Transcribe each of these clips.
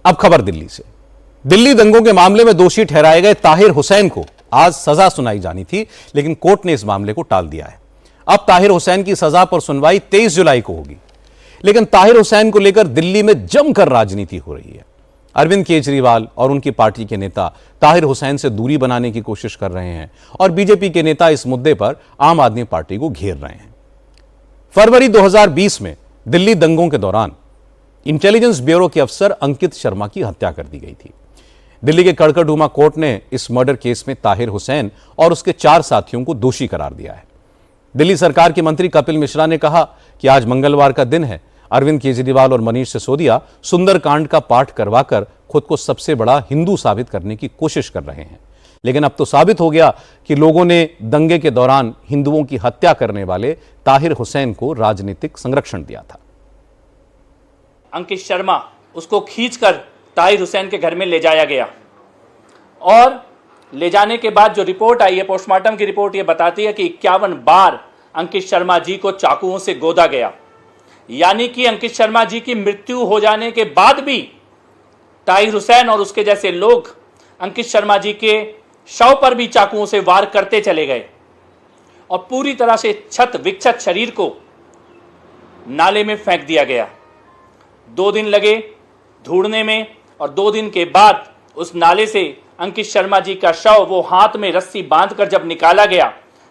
अब खबर दिल्ली से। दिल्ली दंगों के मामले में दोषी ठहराए गए ताहिर हुसैन को आज सजा सुनाई जानी थी, लेकिन कोर्ट ने इस मामले को टाल दिया है। अब ताहिर हुसैन की सजा पर सुनवाई 23 जुलाई को होगी। लेकिन ताहिर हुसैन को लेकर दिल्ली में जमकर राजनीति हो रही है। अरविंद केजरीवाल और उनकी पार्टी के नेता ताहिर हुसैन से दूरी बनाने की कोशिश कर रहे हैं और बीजेपी के नेता इस मुद्दे पर आम आदमी पार्टी को घेर रहे हैं। फरवरी 2020 में दिल्ली दंगों के दौरान इंटेलिजेंस ब्यूरो के अफसर अंकित शर्मा की हत्या कर दी गई थी। दिल्ली के कड़कड़डूमा कोर्ट ने इस मर्डर केस में ताहिर हुसैन और उसके 4 साथियों को दोषी करार दिया है। दिल्ली सरकार के मंत्री कपिल मिश्रा ने कहा कि आज मंगलवार का दिन है। अरविंद केजरीवाल और मनीष सिसोदिया सुंदरकांड का पाठ करवाकर खुद को सबसे बड़ा हिंदू साबित करने की कोशिश कर रहे हैं। लेकिन अब तो साबित हो गया कि लोगों ने दंगे के दौरान हिंदुओं की हत्या करने वाले ताहिर हुसैन को राजनीतिक संरक्षण दिया था। अंकित शर्मा, उसको खींचकर ताहिर हुसैन के घर में ले जाया गया और ले जाने के बाद जो रिपोर्ट आई है, पोस्टमार्टम की रिपोर्ट ये बताती है कि 51 बार अंकित शर्मा जी को चाकुओं से गोदा गया। यानी कि अंकित शर्मा जी की मृत्यु हो जाने के बाद भी ताहिर हुसैन और उसके जैसे लोग अंकित शर्मा जी के शव पर भी चाकुओं से वार करते चले गए और पूरी तरह से क्षत विक्षत शरीर को नाले में फेंक दिया गया। 2 दिन लगे ढूंढने में और 2 दिन के बाद उस नाले से अंकित शर्मा जी का शव वो हाथ में रस्सी बांधकर जब निकाला गया,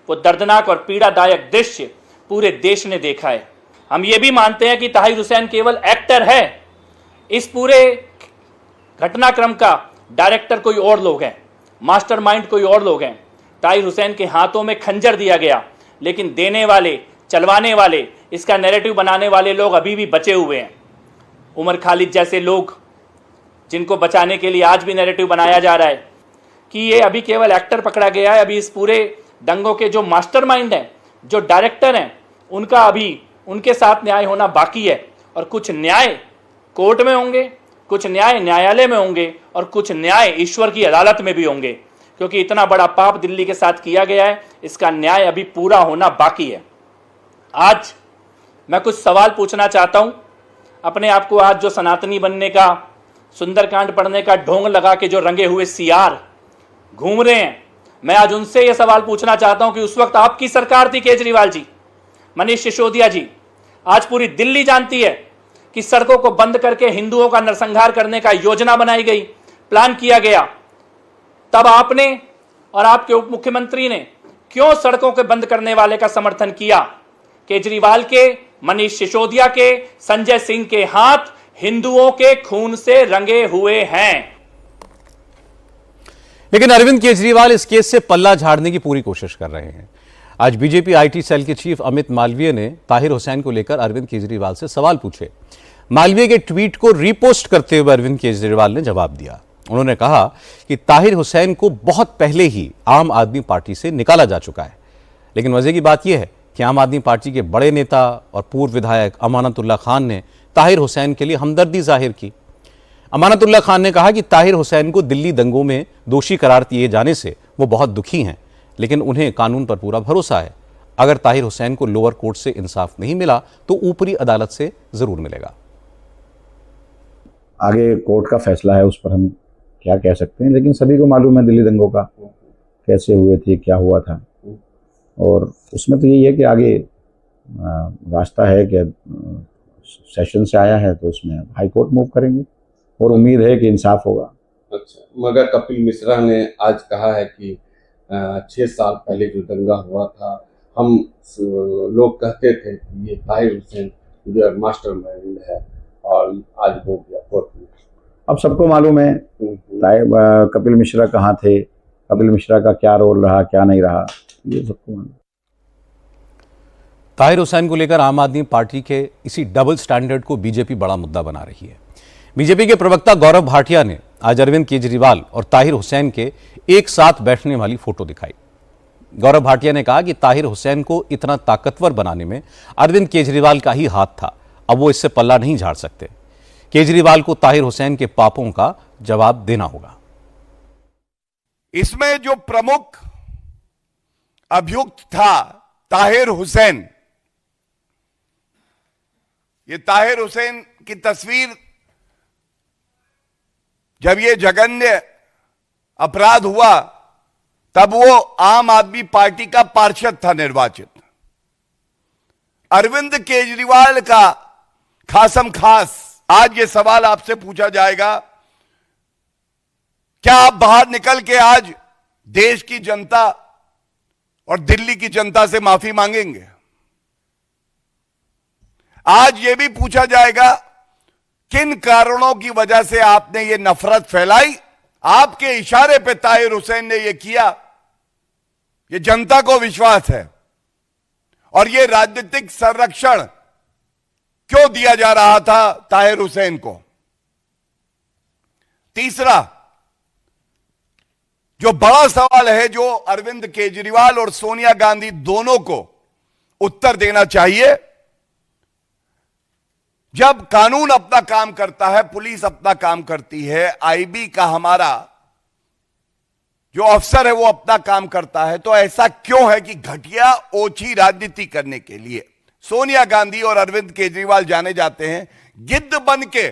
वो दर्दनाक और पीड़ादायक दृश्य पूरे देश ने देखा है। हम ये भी मानते हैं कि ताहिर हुसैन केवल एक्टर है। इस पूरे घटनाक्रम का डायरेक्टर कोई और लोग हैं, मास्टरमाइंड कोई और लोग हैं। ताहिर हुसैन के हाथों में खंजर दिया गया, लेकिन देने वाले, चलवाने वाले, इसका नैरेटिव बनाने वाले लोग अभी भी बचे हुए हैं। उमर खालिद जैसे लोग, जिनको बचाने के लिए आज भी नैरेटिव बनाया जा रहा है कि ये अभी केवल एक्टर पकड़ा गया है। अभी इस पूरे दंगों के जो मास्टरमाइंड हैं, जो डायरेक्टर हैं, उनका अभी उनके साथ न्याय होना बाकी है। और कुछ न्याय कोर्ट में होंगे, कुछ न्याय न्यायालय में होंगे और कुछ न्याय ईश्वर की अदालत में भी होंगे, क्योंकि इतना बड़ा पाप दिल्ली के साथ किया गया है, इसका न्याय अभी पूरा होना बाकी है। आज मैं कुछ सवाल पूछना चाहता हूं अपने आप को। आज जो सनातनी बनने का, सुंदरकांड पढ़ने का ढोंग लगा के जो रंगे हुए सियार घूम रहे हैं, मैं आज उनसे यह सवाल पूछना चाहता हूं कि उस वक्त आपकी सरकार थी, केजरीवाल जी, मनीष सिसोदिया जी। आज पूरी दिल्ली जानती है कि सड़कों को बंद करके हिंदुओं का नरसंहार करने का योजना बनाई गई, प्लान किया गया। तब आपने और आपके उप मुख्यमंत्री ने क्यों सड़कों के बंद करने वाले का समर्थन किया? केजरीवाल के, मनीष सिसोदिया के, संजय सिंह के हाथ हिंदुओं के खून से रंगे हुए हैं। लेकिन अरविंद केजरीवाल इस केस से पल्ला झाड़ने की पूरी कोशिश कर रहे हैं। आज बीजेपी आईटी सेल के चीफ अमित मालवीय ने ताहिर हुसैन को लेकर अरविंद केजरीवाल से सवाल पूछे। मालवीय के ट्वीट को रीपोस्ट करते हुए अरविंद केजरीवाल ने जवाब दिया। उन्होंने कहा कि ताहिर हुसैन को बहुत पहले ही आम आदमी पार्टी से निकाला जा चुका है। लेकिन मजे की बात यह है कि आम आदमी पार्टी के बड़े नेता और पूर्व विधायक अमानतुल्लाह खान ने ताहिर हुसैन के लिए हमदर्दी जाहिर की। अमानतुल्लाह खान ने कहा कि ताहिर हुसैन को दिल्ली दंगों में दोषी करार दिए जाने से वो बहुत दुखी हैं, लेकिन उन्हें कानून पर पूरा भरोसा है। अगर ताहिर हुसैन को लोअर कोर्ट से इंसाफ नहीं मिला तो ऊपरी अदालत से जरूर मिलेगा। आगे कोर्ट का फैसला है, उस पर हम क्या कह सकते हैं, लेकिन सभी को मालूम है दिल्ली दंगों का कैसे हुए थे, क्या हुआ था। और उसमें तो यही है कि आगे रास्ता है कि सेशन से आया है तो उसमें हाई कोर्ट मूव करेंगे और उम्मीद है कि इंसाफ होगा। अच्छा, मगर कपिल मिश्रा ने आज कहा है कि 6 साल पहले जो दंगा हुआ था, हम लोग कहते थे कि ये ताहिर हुसैन जो मास्टरमाइंड है और आज हो गया कोर्ट में। अब सबको मालूम है कपिल मिश्रा कहाँ थे, कपिल मिश्रा का क्या रोल रहा, क्या नहीं रहा, ये सबको मालूम। ताहिर हुसैन को लेकर आम आदमी पार्टी के इसी डबल स्टैंडर्ड को बीजेपी बड़ा मुद्दा बना रही है। बीजेपी के प्रवक्ता गौरव भाटिया ने आज अरविंद केजरीवाल और ताहिर हुसैन के एक साथ बैठने वाली फोटो दिखाई। गौरव भाटिया ने कहा कि ताहिर हुसैन को इतना ताकतवर बनाने में अरविंद केजरीवाल का ही हाथ था। अब वो इससे पल्ला नहीं झाड़ सकते। केजरीवाल को ताहिर हुसैन के पापों का जवाब देना होगा। इसमें जो प्रमुख अभियुक्त था ताहिर हुसैन, ये ताहिर हुसैन की तस्वीर जब ये जघन्य अपराध हुआ तब वो आम आदमी पार्टी का पार्षद था निर्वाचित। अरविंद केजरीवाल का खासम खास आज ये सवाल आपसे पूछा जाएगा, क्या आप बाहर निकल के आज देश की जनता और दिल्ली की जनता से माफी मांगेंगे? आज यह भी पूछा जाएगा किन कारणों की वजह से आपने ये नफरत फैलाई, आपके इशारे पे ताहिर हुसैन ने यह किया। ये जनता को विश्वास है और ये राजनीतिक संरक्षण क्यों दिया जा रहा था ताहिर हुसैन को। तीसरा जो बड़ा सवाल है, जो अरविंद केजरीवाल और सोनिया गांधी दोनों को उत्तर देना चाहिए, जब कानून अपना काम करता है, पुलिस अपना काम करती है, आईबी का हमारा जो अफसर है वो अपना काम करता है, तो ऐसा क्यों है कि घटिया ओछी राजनीति करने के लिए सोनिया गांधी और अरविंद केजरीवाल जाने जाते हैं, गिद्ध बन के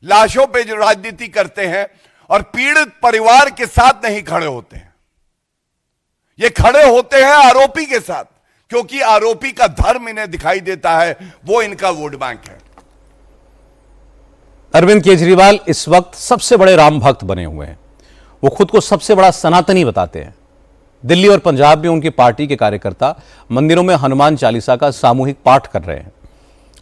लाशों पे जो राजनीति करते हैं और पीड़ित परिवार के साथ नहीं खड़े होते हैं। ये खड़े होते हैं आरोपी के साथ, क्योंकि आरोपी का धर्म इन्हें दिखाई देता है, वो इनका वोट बैंक है। अरविंद केजरीवाल इस वक्त सबसे बड़े राम भक्त बने हुए हैं। वो खुद को सबसे बड़ा सनातनी बताते हैं। दिल्ली और पंजाब में उनकी पार्टी के कार्यकर्ता मंदिरों में हनुमान चालीसा का सामूहिक पाठ कर रहे हैं।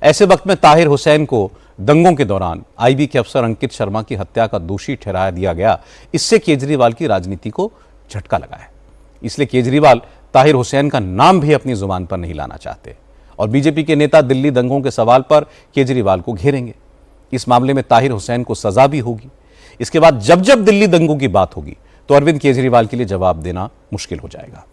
ऐसे वक्त में ताहिर हुसैन को दंगों के दौरान आईबी के अफसर अंकित शर्मा की हत्या का दोषी ठहरा दिया गया। इससे केजरीवाल की राजनीति को झटका लगा है। इसलिए केजरीवाल ताहिर हुसैन का नाम भी अपनी जुबान पर नहीं लाना चाहते और बीजेपी के नेता दिल्ली दंगों के सवाल पर केजरीवाल को घेरेंगे। इस मामले में ताहिर हुसैन को सजा भी होगी। इसके बाद जब जब दिल्ली दंगों की बात होगी तो अरविंद केजरीवाल के लिए जवाब देना मुश्किल हो जाएगा।